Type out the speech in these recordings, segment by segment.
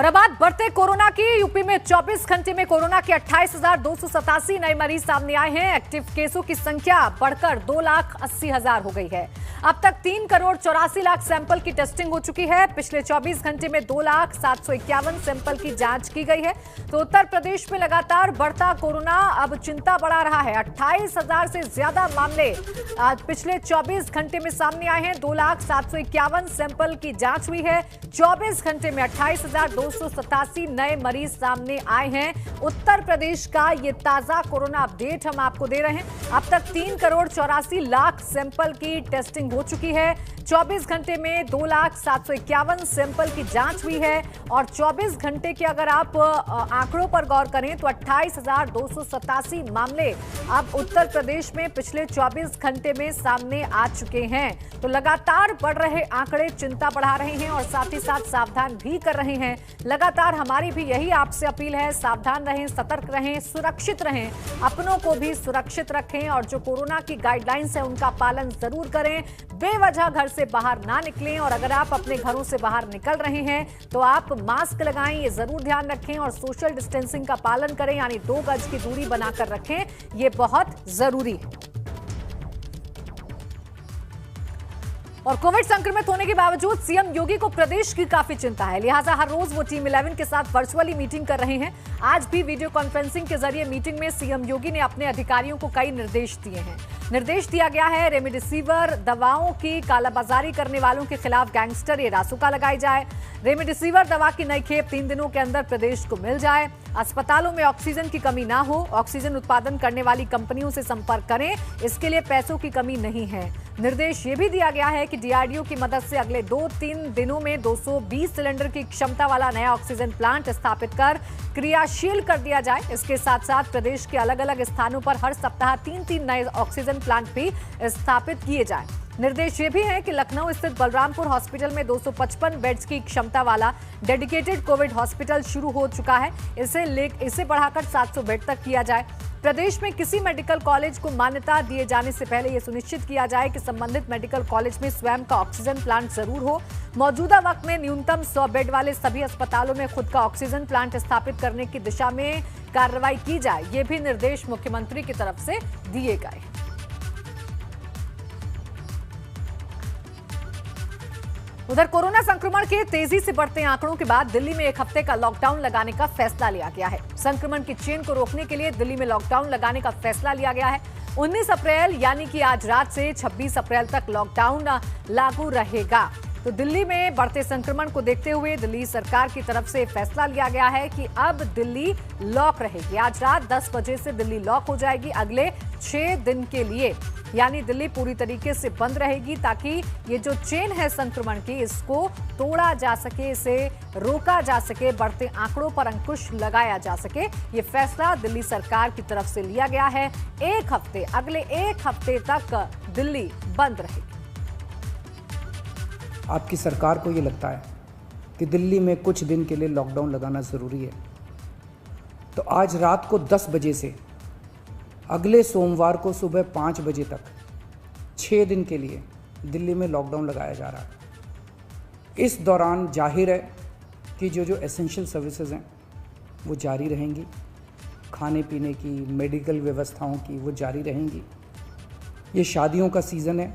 और अब बात बढ़ते कोरोना की। यूपी में 24 घंटे में कोरोना के 28,287 नए मरीज सामने आए हैं। एक्टिव केसों की संख्या बढ़कर 2,80,000 हो गई है। अब तक 3,84,00,000 सैंपल की टेस्टिंग हो चुकी है। पिछले 24 घंटे में 2,0751 सैंपल की जांच की गई है। तो उत्तर प्रदेश में लगातार बढ़ता कोरोना अब चिंता बढ़ा रहा है। 28,000 से ज्यादा मामले आज पिछले 24 घंटे में सामने आए हैं। 2,0751 सैंपल की जांच हुई है। 24 घंटे में 28,287 नए मरीज सामने आए हैं। उत्तर प्रदेश का ये ताजा कोरोना अपडेट हम आपको दे रहे हैं। अब तक 3,84,00,000 सैंपल की टेस्टिंग हो चुकी है। 24 घंटे में 2,0751 सैंपल की जांच हुई है। और 24 घंटे के अगर आप आंकड़ों पर गौर करें तो 28,287 मामले अब उत्तर प्रदेश में पिछले 24 घंटे में सामने आ चुके हैं। तो लगातार बढ़ रहे आंकड़े चिंता बढ़ा रहे हैं और साथ ही साथ सावधान भी कर रहे हैं। लगातार हमारी भी यही आपसे अपील है, सावधान रहें, सतर्क रहें, सुरक्षित रहें, अपनों को भी सुरक्षित रखें और जो कोरोना की गाइडलाइंस है उनका पालन जरूर करें। बेवजह घर से बाहर ना निकलें और अगर आप अपने घरों से बाहर निकल रहे हैं तो आप मास्क लगाएं, ये जरूर ध्यान रखें और सोशल डिस्टेंसिंग का पालन करें, यानी 2 गज की दूरी बनाकर रखें, ये बहुत जरूरी है। और कोविड संक्रमित होने के बावजूद सीएम योगी को प्रदेश की काफी चिंता है, लिहाजा हर रोज वो टीम 11 के साथ वर्चुअली मीटिंग कर रहे हैं। आज भी वीडियो कॉन्फ्रेंसिंग के जरिए मीटिंग में सीएम योगी ने अपने अधिकारियों को कई निर्देश दिए हैं। निर्देश दिया गया है रेमडेसिविर दवाओं की कालाबाजारी करने वालों के खिलाफ गैंगस्टर या रासुका लगाई जाए। रेमडेसिविर दवा की नई खेप 3 दिनों के अंदर प्रदेश को मिल जाए। अस्पतालों में ऑक्सीजन की कमी ना हो। ऑक्सीजन उत्पादन करने वाली कंपनियों से संपर्क करें, इसके लिए पैसों की कमी नहीं है। निर्देश ये भी दिया गया है कि डीआरडीओ की मदद से अगले 2-3 दिनों में 220 सिलेंडर की क्षमता वाला नया ऑक्सीजन प्लांट स्थापित कर क्रियाशील कर दिया जाए। इसके साथ साथ प्रदेश के अलग अलग स्थानों पर हर सप्ताह 3-3 नए ऑक्सीजन प्लांट भी स्थापित किए जाएं। निर्देश ये भी है कि लखनऊ स्थित बलरामपुर हॉस्पिटल में 255 बेड्स की क्षमता वाला डेडिकेटेड कोविड हॉस्पिटल शुरू हो चुका है। इसे बढ़ाकर 700 बेड तक किया जाए। प्रदेश में किसी मेडिकल कॉलेज को मान्यता दिए जाने से पहले यह सुनिश्चित किया जाए कि संबंधित मेडिकल कॉलेज में स्वयं का ऑक्सीजन प्लांट जरूर हो। मौजूदा वक्त में न्यूनतम 100 बेड वाले सभी अस्पतालों में खुद का ऑक्सीजन प्लांट स्थापित करने की दिशा में कार्रवाई की जाए। ये भी निर्देश मुख्यमंत्री की तरफ से दिए गए। उधर कोरोना संक्रमण के तेजी से बढ़ते आंकड़ों के बाद दिल्ली में 1 हफ्ते का लॉकडाउन लगाने का फैसला लिया गया है। संक्रमण की चेन को रोकने के लिए दिल्ली में लॉकडाउन लगाने का फैसला लिया गया है। 19 अप्रैल यानी कि आज रात से 26 अप्रैल तक लॉकडाउन लागू रहेगा। तो दिल्ली में बढ़ते संक्रमण को देखते हुए दिल्ली सरकार की तरफ से फैसला लिया गया है कि अब दिल्ली लॉक रहेगी। आज रात 10 बजे से दिल्ली लॉक हो जाएगी अगले 6 दिन के लिए, यानी दिल्ली पूरी तरीके से बंद रहेगी ताकि ये जो चेन है संक्रमण की इसको तोड़ा जा सके, इसे रोका जा सके, बढ़ते आंकड़ों पर अंकुश लगाया जा सके। ये फैसला दिल्ली सरकार की तरफ से लिया गया है। अगले 1 हफ्ते तक दिल्ली बंद रहेगी। आपकी सरकार को ये लगता है कि दिल्ली में कुछ दिन के लिए लॉकडाउन लगाना ज़रूरी है, तो आज रात को 10 बजे से अगले सोमवार को सुबह 5 बजे तक 6 दिन के लिए दिल्ली में लॉकडाउन लगाया जा रहा है। इस दौरान जाहिर है कि जो एसेंशियल सर्विसेज हैं वो जारी रहेंगी, खाने पीने की, मेडिकल व्यवस्थाओं की वो जारी रहेंगी। ये शादियों का सीज़न है,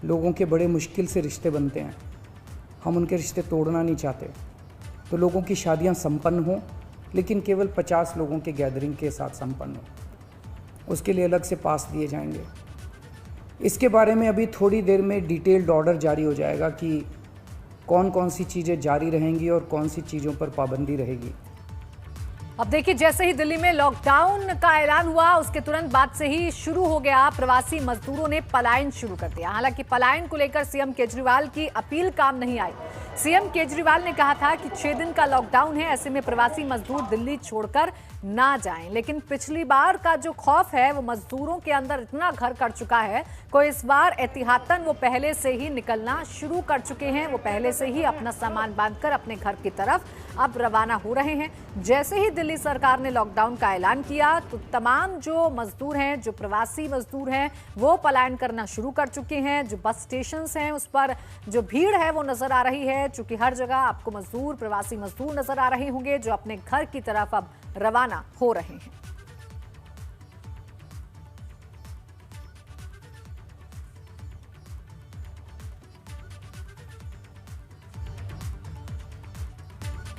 लोगों के बड़े मुश्किल से रिश्ते बनते हैं, हम उनके रिश्ते तोड़ना नहीं चाहते। तो लोगों की शादियां संपन्न हों, लेकिन केवल 50 लोगों के गैदरिंग के साथ संपन्न हो, उसके लिए अलग से पास दिए जाएंगे। इसके बारे में अभी थोड़ी देर में डिटेल्ड ऑर्डर जारी हो जाएगा कि कौन कौन सी चीज़ें जारी रहेंगी और कौन सी चीज़ों पर पाबंदी रहेगी। अब देखिए, जैसे ही दिल्ली में लॉकडाउन का ऐलान हुआ उसके तुरंत बाद से ही शुरू हो गया प्रवासी मजदूरों ने पलायन शुरू कर दिया। हालांकि पलायन को लेकर सीएम केजरीवाल की अपील काम नहीं आई। सीएम केजरीवाल ने कहा था कि 6 दिन का लॉकडाउन है, ऐसे में प्रवासी मजदूर दिल्ली छोड़कर ना जाएं। लेकिन पिछली बार का जो खौफ है वो मजदूरों के अंदर इतना घर कर चुका है कि इस बार एहतियातन वो पहले से ही निकलना शुरू कर चुके हैं। वो पहले से ही अपना सामान बांधकर अपने घर की तरफ अब रवाना हो रहे हैं। जैसे ही दिल्ली सरकार ने लॉकडाउन का ऐलान किया तो तमाम जो मजदूर हैं, जो प्रवासी मजदूर हैं, वो पलायन करना शुरू कर चुके हैं। जो बस स्टेशन हैं उस पर जो भीड़ है वो नजर आ रही है, चूंकि हर जगह आपको मजदूर, प्रवासी मजदूर नजर आ रहे होंगे जो अपने घर की तरफ अब रवाना हो रहे हैं।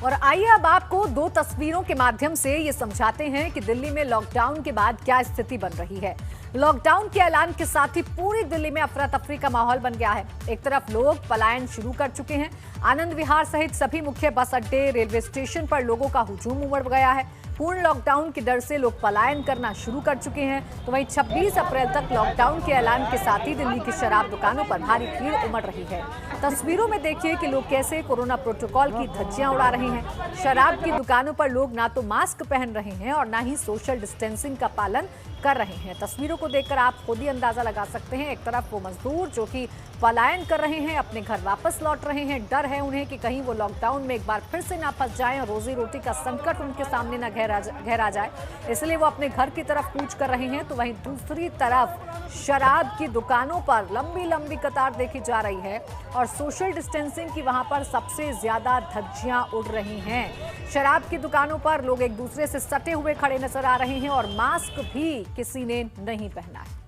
और आइए अब आपको दो तस्वीरों के माध्यम से ये समझाते हैं कि दिल्ली में लॉकडाउन के बाद क्या स्थिति बन रही है। लॉकडाउन के ऐलान के साथ ही पूरी दिल्ली में अफरा तफरी का माहौल बन गया है। एक तरफ लोग पलायन शुरू कर चुके हैं। आनंद विहार सहित सभी मुख्य बस अड्डे, रेलवे स्टेशन पर लोगों का हुजूम उमड़ गया है। पूर्ण लॉकडाउन के डर से लोग पलायन करना शुरू कर चुके हैं। तो वहीं 26 अप्रैल तक लॉकडाउन के ऐलान के साथ ही दिल्ली की शराब दुकानों पर भारी भीड़ उमड़ रही है। तस्वीरों में देखिए कि लोग कैसे कोरोना प्रोटोकॉल की धज्जियां उड़ा रहे हैं। शराब की दुकानों पर लोग ना तो मास्क पहन रहे हैं और ना ही सोशल डिस्टेंसिंग का पालन कर रहे हैं। तस्वीरों को देखकर आप खुद ही अंदाजा लगा सकते हैं। एक तरफ वो मजदूर जो कि पलायन कर रहे हैं, अपने घर वापस लौट रहे हैं। डर है उन्हें कि कहीं वो लॉकडाउन में एक बार फिर से ना फंस जाएं और रोजी रोटी का संकट उनके सामने ना गहरा जाए, इसलिए वो अपने घर की तरफ कूच कर रहे हैं। तो वहीं दूसरी तरफ शराब की दुकानों पर लंबी लंबी कतार देखी जा रही है और सोशल डिस्टेंसिंग की वहां पर सबसे ज्यादा धज्जियां उड़ रही हैं। शराब की दुकानों पर लोग एक दूसरे से सटे हुए खड़े नजर आ रहे हैं और मास्क भी किसी ने नहीं पहना है।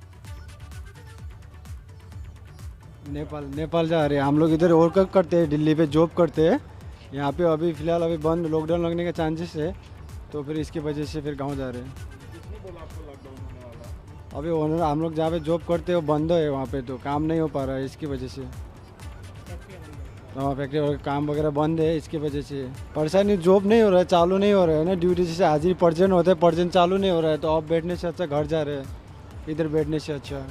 नेपाल जा रहे हैं हम लोग। इधर वर्क करते हैं, दिल्ली पे जॉब करते हैं। यहाँ पे अभी फिलहाल अभी बंद, लॉकडाउन लगने का चांसेस है, तो फिर इसकी वजह से फिर गांव जा रहे हैं। किसने बोला आपको लॉकडाउन होने वाला? अभी ओनर हम लोग जहाँ पे जॉब करते हैं वो बंद है, वहाँ पे तो काम नहीं हो पा रहा है, इसकी वजह से। हाँ, फैक्ट्री वगैरह काम वगैरह बंद है, इसकी वजह से परेशानी। जॉब नहीं हो रहा है, चालू नहीं हो रहा है ना, ड्यूटी जैसे हाजिरी पर्जेंट होते हैं, पर्जेंट चालू नहीं हो रहा है, तो अब बैठने से अच्छा घर जा रहे हैं, इधर बैठने से अच्छा।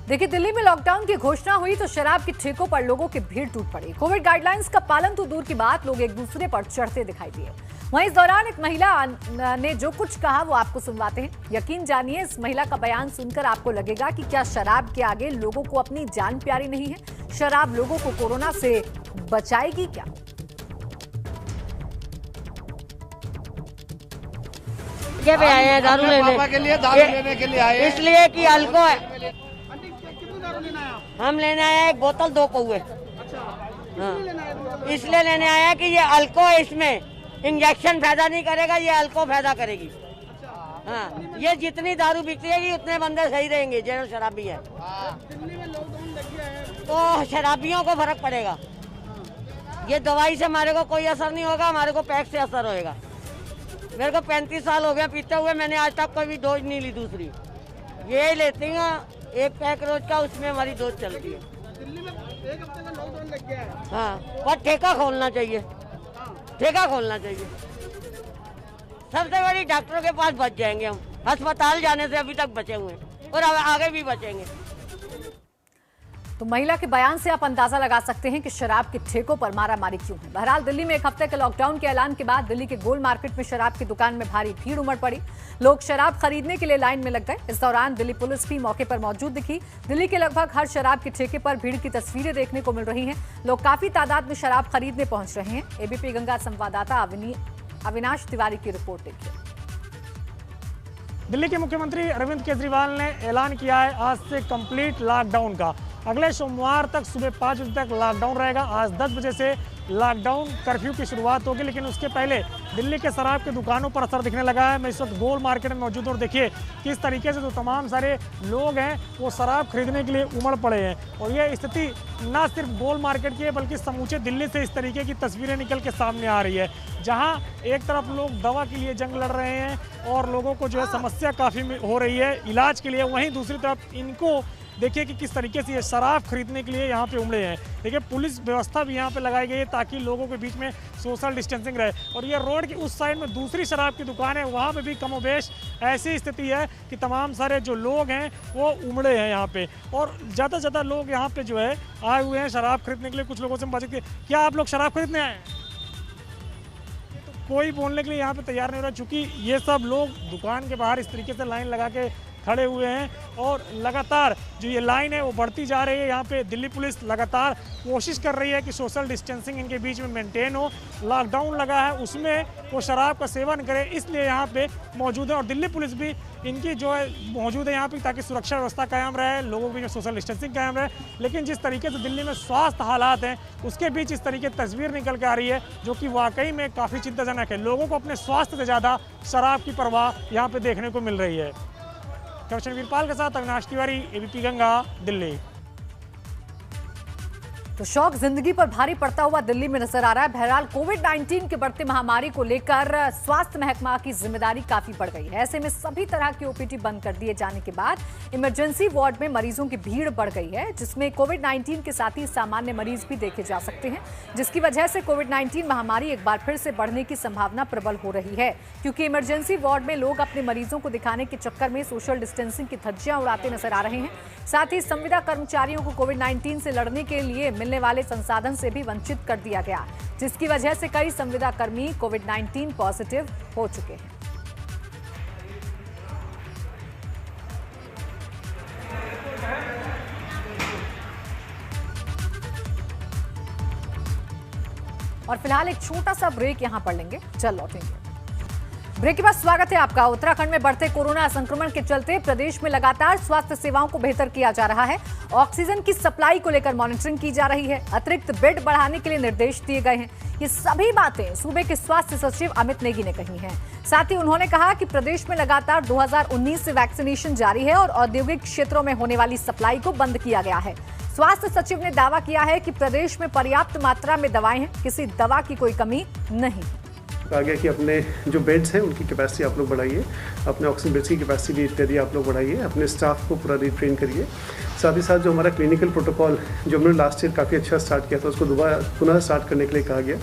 देखिए, दिल्ली में लॉकडाउन की घोषणा हुई तो शराब के ठेकों पर लोगों की भीड़ टूट पड़ी। कोविड गाइडलाइंस का पालन तो दूर की बात, लोग एक दूसरे पर चढ़ते दिखाई दिए। वहीं इस दौरान एक महिला ने जो कुछ कहा वो आपको सुनवाते हैं। यकीन जानिए, इस महिला का बयान सुनकर आपको लगेगा कि क्या शराब के आगे लोगों को अपनी जान प्यारी नहीं है। शराब लोगों को कोरोना से बचाएगी क्या? के पे आए हैं दारू लेने के लिए आए, इसलिए कि अल्कोहल हम लेने आए हैं 1 बोतल 2 पौए। हाँ, इसलिए लेने आए हैं कि ये अल्कोहल, इसमें इंजेक्शन फायदा नहीं करेगा, ये अल्कोहल फायदा करेगी। हाँ, ये जितनी दारू बिकती है उतने बंदे सही रहेंगे जो शराबी है। तो शराबियों को फर्क पड़ेगा। ये दवाई से हमारे को कोई असर नहीं होगा, हमारे को पैक से असर होएगा। मेरे को 35 साल हो गए पीते हुए, मैंने आज तक कभी डोज नहीं ली दूसरी। ये लेती हैं 1 पैक रोज का, उसमें हमारी डोज चलती है। दिल्ली में 1 हफ्ते का लॉकडाउन लग गया है। हाँ, पर ठेका खोलना चाहिए, ठेका खोलना चाहिए। सबसे बड़ी डॉक्टरों के पास बच जाएंगे हम। अस्पताल जाने से अभी तक बचे हुए हैं और आगे भी बचेंगे। तो महिला के बयान से आप अंदाजा लगा सकते हैं कि शराब के ठेकों पर मारामारी क्यों है। बहरहाल, दिल्ली में 1 हफ्ते के लॉकडाउन के ऐलान के बाद दिल्ली के गोल मार्केट में शराब की दुकान में भारी भीड़ उमड़ पड़ी। लोग शराब खरीदने के लिए लाइन में लग गए। इस दौरान दिल्ली पुलिस भी मौके पर मौजूद दिखी। दिल्ली के लगभग हर शराब के ठेके पर भीड़ की तस्वीरें देखने को मिल रही हैं। लोग काफी तादाद में शराब खरीदने पहुंच रहे हैं। एबीपी गंगा संवाददाता अविनाश तिवारी की रिपोर्ट देखिए। दिल्ली के मुख्यमंत्री अरविंद केजरीवाल ने ऐलान किया है आज से कंप्लीट लॉकडाउन का। अगले सोमवार तक सुबह 5 बजे तक लॉकडाउन रहेगा। आज 10 बजे से लॉकडाउन कर्फ्यू की शुरुआत होगी, लेकिन उसके पहले दिल्ली के शराब की दुकानों पर असर दिखने लगा है। मैं इस वक्त गोल मार्केट में मौजूद हूं और देखिए किस तरीके से जो तमाम सारे लोग हैं वो शराब खरीदने के लिए उमड़ पड़े हैं। और ये स्थिति ना सिर्फ गोल मार्केट की है बल्कि समूचे दिल्ली से इस तरीके की तस्वीरें निकल के सामने आ रही है, जहाँ एक तरफ लोग दवा के लिए जंग लड़ रहे हैं और लोगों को जो है समस्या काफ़ी हो रही है इलाज के लिए, वहीं दूसरी तरफ इनको देखिए कि किस तरीके से ये शराब खरीदने के लिए यहाँ पे उमड़े हैं। देखिए, पुलिस व्यवस्था भी यहाँ पे लगाई गई है ताकि लोगों के बीच में सोशल डिस्टेंसिंग रहे। और ये रोड रोड की उस साइड में दूसरी शराब की दुकान है, वहाँ पे भी कमोबेश ऐसी स्थिति है कि तमाम सारे जो लोग हैं वो उमड़े हैं यहाँ पे, और ज़्यादा से ज़्यादा लोग यहाँ पे जो है आए हुए हैं शराब खरीदने के लिए। कुछ लोगों से हम बात करते हैं, क्या आप लोग शराब खरीदने आए हैं? तो कोई बोलने के लिए यहाँ पे तैयार नहीं हो रहा, चूँकि ये सब लोग दुकान के बाहर इस तरीके से लाइन लगा के खड़े हुए हैं और लगातार जो ये लाइन है वो बढ़ती जा रही है। यहाँ पे दिल्ली पुलिस लगातार कोशिश कर रही है कि सोशल डिस्टेंसिंग इनके बीच में मेंटेन हो। लॉकडाउन लगा है उसमें वो शराब का सेवन करे, इसलिए यहाँ पे मौजूद है, और दिल्ली पुलिस भी इनकी जो है मौजूद है यहाँ पे ताकि सुरक्षा व्यवस्था कायम रहे, लोगों की जो सोशल डिस्टेंसिंग कायम रहे। लेकिन जिस तरीके से दिल्ली में स्वास्थ्य हालात हैं उसके बीच इस तरीके की तस्वीर निकल के आ रही है जो कि वाकई में काफ़ी चिंताजनक है। लोगों को अपने स्वास्थ्य से ज़्यादा शराब की परवाह यहाँ पे देखने को मिल रही है। कैप्टन वीरपाल के साथ अविनाश तिवारी, एबीपी गंगा, दिल्ली। तो शौक जिंदगी पर भारी पड़ता हुआ दिल्ली में नजर आ रहा है। बहरहाल कोविड-19 के बढ़ती महामारी को लेकर स्वास्थ्य महकमा की जिम्मेदारी काफी बढ़ गई है। ऐसे में सभी तरह की ओपीडी बंद कर दिए जाने के बाद इमरजेंसी वार्ड में मरीजों की भीड़ बढ़ गई है, जिसमें कोविड-19 के साथ ही सामान्य मरीज भी देखे जा सकते हैं, जिसकी वजह से कोविड-19 महामारी एक बार फिर से बढ़ने की संभावना प्रबल हो रही है, क्योंकि इमरजेंसी वार्ड में लोग अपने मरीजों को दिखाने के चक्कर में सोशल डिस्टेंसिंग की धज्जियां उड़ाते नजर आ रहे हैं। साथ ही संविदा कर्मचारियों को कोविड-19 से लड़ने के लिए मिलने वाले संसाधन से भी वंचित कर दिया गया, जिसकी वजह से कई संविदा कर्मी कोविड-19 पॉजिटिव हो चुके हैं। और फिलहाल एक छोटा सा ब्रेक यहां पर लेंगे, चल लौटेंगे। ब्रेक के बाद स्वागत है आपका। उत्तराखंड में बढ़ते कोरोना संक्रमण के चलते प्रदेश में लगातार स्वास्थ्य सेवाओं को बेहतर किया जा रहा है। ऑक्सीजन की सप्लाई को लेकर मॉनिटरिंग की जा रही है, अतिरिक्त बेड बढ़ाने के लिए निर्देश दिए गए हैं। ये सभी बातें सूबे के स्वास्थ्य सचिव अमित नेगी ने कही हैं। साथ ही उन्होंने कहा कि प्रदेश में लगातार 2019 से वैक्सीनेशन जारी है और औद्योगिक क्षेत्रों में होने वाली सप्लाई को बंद किया गया है। स्वास्थ्य सचिव ने दावा किया है कि प्रदेश में पर्याप्त मात्रा में दवाएं हैं, किसी दवा की कोई कमी नहीं। कहा गया कि अपने जो बेड्स हैं उनकी कैपेसिटी आप लोग बढ़ाइए, अपने ऑक्सीजन बेड्स की कैपेसिटी भी इत्यादि आप लोग बढ़ाइए, अपने स्टाफ को पूरा रिट्रेन करिए। साथ ही साथ जो हमारा क्लिनिकल प्रोटोकॉल जो हमने लास्ट ईयर काफ़ी अच्छा स्टार्ट किया था उसको दोबारा पुनः स्टार्ट करने के लिए कहा गया।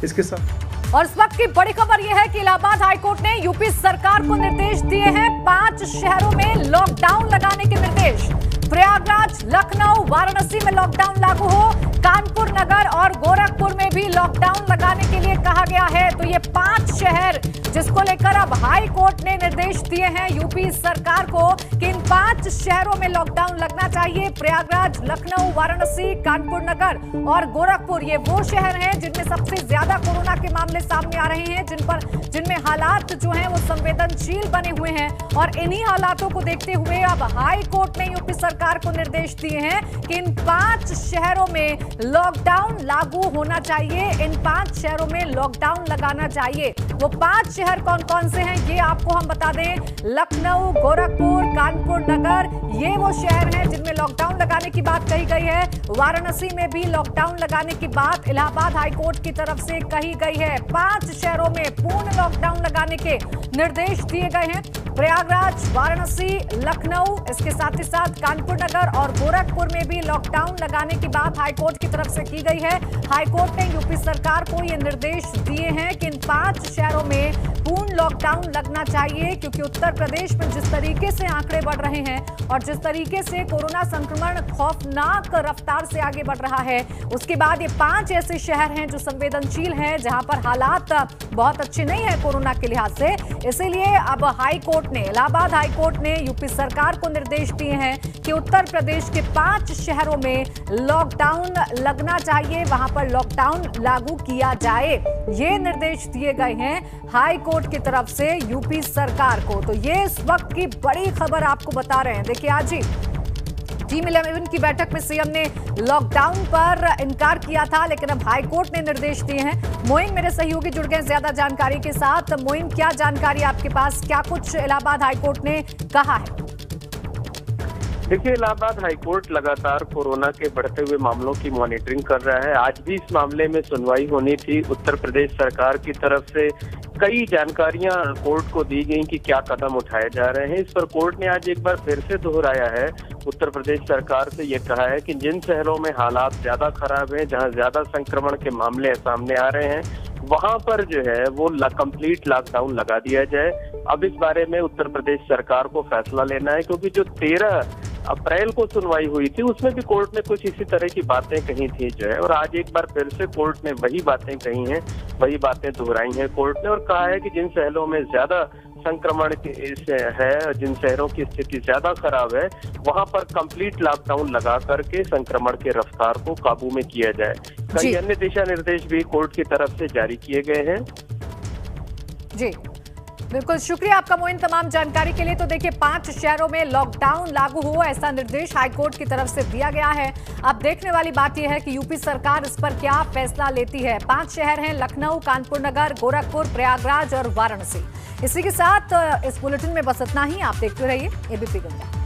इसके साथ और इस वक्त की बड़ी खबर यह है कि इलाहाबाद हाईकोर्ट ने यूपी सरकार को निर्देश दिए हैं 5 शहरों में लॉकडाउन लगाने के निर्देश। प्रयागराज, लखनऊ, वाराणसी में लॉकडाउन लागू हो, कानपुर नगर और गोरखपुर में भी लॉकडाउन लगाने के लिए कहा गया है। तो ये 5 शहर जिसको लेकर अब हाई कोर्ट ने निर्देश दिए हैं यूपी सरकार को कि इन 5 शहरों में लॉकडाउन लगना चाहिए। प्रयागराज, लखनऊ, वाराणसी, कानपुर नगर और गोरखपुर ये वो शहर हैं जिनमें सबसे ज्यादा कोरोना के मामले सामने आ रहे हैं, जिनमें हालात जो हैं वो संवेदनशील बने हुए हैं। और इन्हीं हालातों को देखते हुए अब हाई कोर्ट ने यूपी सरकार को निर्देश दिए हैं कि इन 5 शहरों में लॉकडाउन लागू होना चाहिए। इन 5 शहरों में लॉकडाउन लगाना चाहिए। वो 5 शहर कौन कौन से हैं ये आपको हम बता दें। लखनऊ, गोरखपुर, कानपुर नगर ये वो शहर हैं जिनमें लॉकडाउन लगाने की बात कही गई है। वाराणसी में भी लॉकडाउन लगाने की बात इलाहाबाद हाईकोर्ट की तरफ से कही गई है। 5 शहरों में पूर्ण लॉकडाउन लगाने के निर्देश दिए गए हैं। प्रयागराज, वाराणसी, लखनऊ, इसके साथ ही साथ कानपुर नगर और गोरखपुर में भी लॉकडाउन लगाने की बात हाईकोर्ट की तरफ से की गई है। हाईकोर्ट ने यूपी सरकार को ये निर्देश दिए हैं कि इन 5 शहरों में पूर्ण लॉकडाउन लगना चाहिए, क्योंकि उत्तर प्रदेश में जिस तरीके से आंकड़े बढ़ रहे हैं और जिस तरीके से कोरोना संक्रमण खौफनाक रफ्तार से आगे बढ़ रहा है, उसके बाद ये 5 ऐसे शहर हैं जो संवेदनशील हैं, जहां पर हालात बहुत अच्छे नहीं है कोरोना के लिहाज से। इसीलिए अब हाई कोर्ट ने, इलाहाबाद हाई कोर्ट ने यूपी सरकार को निर्देश दिए हैं कि उत्तर प्रदेश के 5 शहरों में लॉकडाउन लगना चाहिए, वहां पर लॉकडाउन लागू किया जाए। ये निर्देश दिए गए हैं हाई कोर्ट की तरफ से यूपी सरकार को। तो ये इस वक्त की बड़ी खबर आपको बता रहे हैं। देखिए, आज ही टीम 11 की बैठक में सीएम ने लॉकडाउन पर इनकार किया था, लेकिन अब हाई कोर्ट ने निर्देश दिए हैं। मोइन मेरे सहयोगी जुड़ गए ज्यादा जानकारी के साथ। मोइन, क्या जानकारी आपके पास, क्या कुछ इलाहाबाद हाई कोर्ट ने कहा है? देखिए, इलाहाबाद हाईकोर्ट लगातार कोरोना के बढ़ते हुए मामलों की मॉनिटरिंग कर रहा है। आज भी इस मामले में सुनवाई होनी थी। उत्तर प्रदेश सरकार की तरफ से कई जानकारियां कोर्ट को दी गई कि क्या कदम उठाए जा रहे हैं। इस पर कोर्ट ने आज एक बार फिर से दोहराया है, उत्तर प्रदेश सरकार से ये कहा है कि जिन शहरों में हालात ज्यादा खराब हैं, जहां ज्यादा संक्रमण के मामले सामने आ रहे हैं, वहां पर जो है वो कंप्लीट लॉकडाउन लगा दिया जाए। अब इस बारे में उत्तर प्रदेश सरकार को फैसला लेना है, क्योंकि जो 13 अप्रैल को सुनवाई हुई थी उसमें भी कोर्ट ने कुछ इसी तरह की बातें कही थी जो है, और आज एक बार फिर से कोर्ट ने वही बातें कही हैं, वही बातें दोहराई हैं कोर्ट ने, और कहा है कि जिन शहरों में ज्यादा संक्रमण है, जिन शहरों की स्थिति ज्यादा खराब है, वहां पर कंप्लीट लॉकडाउन लगा करके संक्रमण के रफ्तार को काबू में किया जाए। कई अन्य दिशा निर्देश भी कोर्ट की तरफ से जारी किए गए हैं। जी बिल्कुल, शुक्रिया आपका मोइन तमाम जानकारी के लिए। तो देखिए 5 शहरों में लॉकडाउन लागू हो ऐसा निर्देश हाईकोर्ट की तरफ से दिया गया है। अब देखने वाली बात यह है कि यूपी सरकार इस पर क्या फैसला लेती है। 5 शहर हैं, लखनऊ, कानपुर नगर, गोरखपुर, प्रयागराज और वाराणसी। इसी के साथ इस बुलेटिन में बस इतना ही। आप देखते रहिए एबीपी गंगा।